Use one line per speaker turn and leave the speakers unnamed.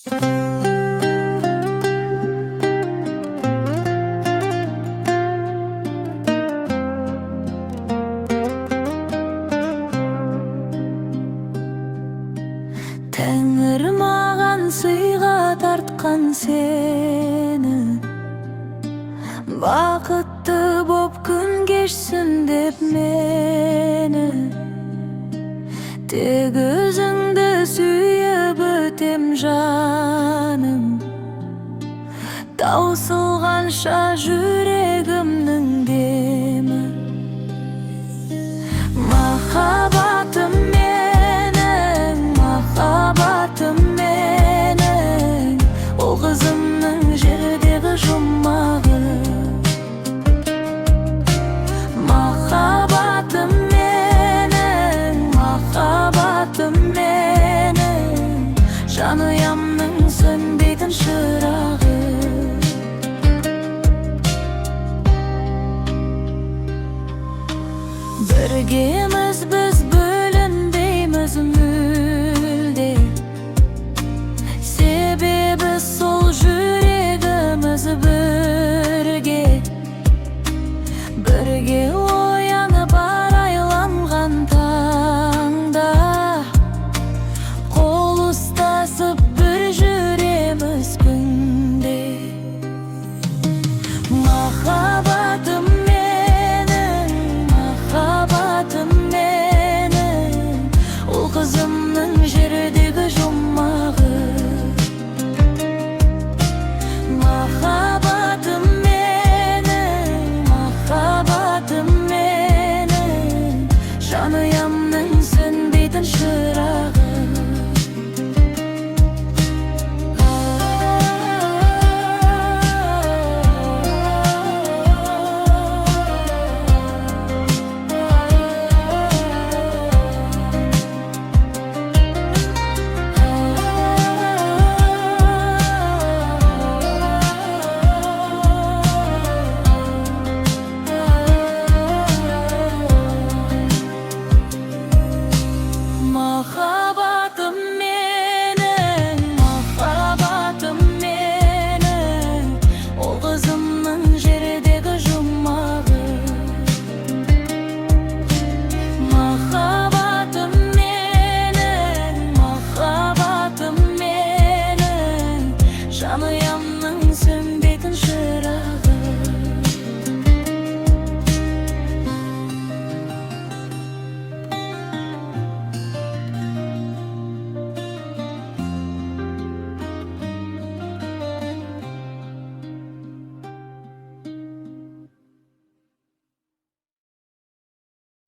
Тәңір маған сыйға тартқан сені, бақытты боп күн кешсін деп мені. Тек өзіңді сүйіп өтем жаным, таусылғанша жүрегімнің демі. Махаббатым менің, махаббатым менің, ол қызымның жердегі жұмағы. Махаббатым менің, махаббатым менің, жаны